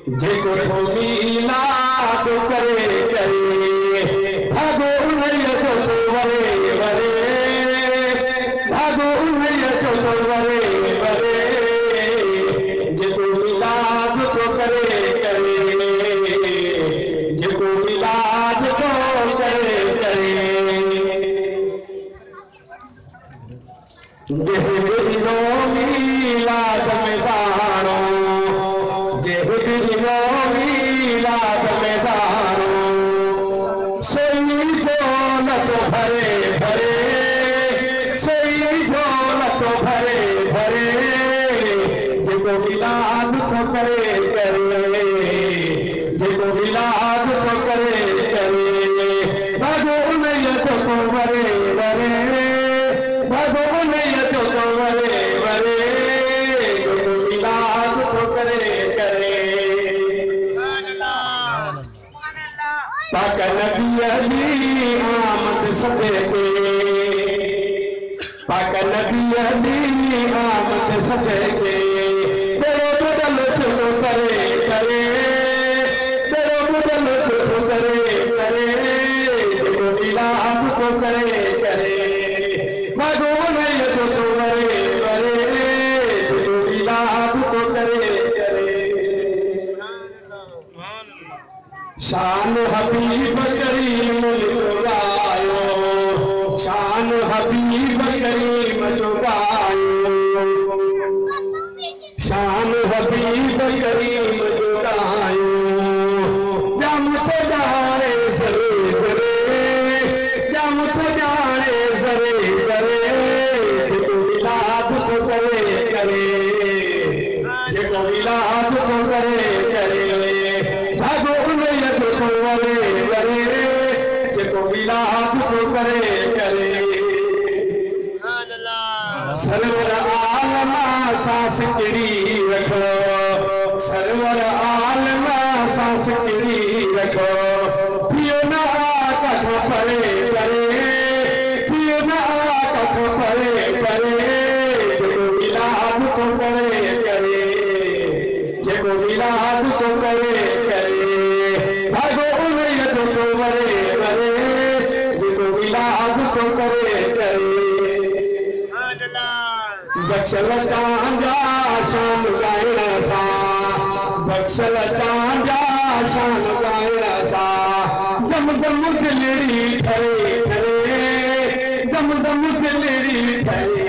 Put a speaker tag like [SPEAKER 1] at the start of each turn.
[SPEAKER 1] जेको थो मीलाद करे करे भागो उन्हईअ जो तो वरे वरे भागो उन्हईअ जो तो वरे वरे जेको मीलाद तो करे करे जेको मीलाद तो करे करे जैसे बिनो मीलाद में दानो जैसे बिनो मीलाद में दानो सोई जो न तो भरे भरे सोई जो न तो भरे भरे जेको मीलाद तो करे करे जेको मीलाद तो करे करे भागो उन्हईअ जो तो वरे वरे भागो उन्हईअ जो तो वरे वरे जेको मीलाद तो करे करे पाक नबीअ जी आमद सदके पाक नबीअ जी आमद सदके बेरो बुदल तो करे करे बेरो बुदल तो करे करे जेको मीलाद तो करे करे भागो उन्हईअ जो तो वरे वरे जेको मीलाद तो करे करे शान हबीब करीम जो गायो शान हबीब करीम जो गायो शान हबीब करीम जो गायो जम तो जाने जरे जरे जम तो जाने जरे जरे जेको मीलाद तो करे करे जेको मीलाद तो करे करे भागो उन्हईअ जो तो वरे वरे जेको मीलाद तो करे करे सरवर आलम सांस किरी रखो सरवर आलम सांस किरी रखो थियो न कथ परे परे थियो न कथ परे परे जेको मीलाद तो करे करे जेको मीलाद तो करे करे भागो उन्हईअ जो तो वरे वरे जेको मीलाद तो करे करे बख्शल तांजा शान गाइण सां बख्शल तांजा शान गाइण सां दम दम दिलड़ी ठरे ठरे दम दम दिलड़ी ठरे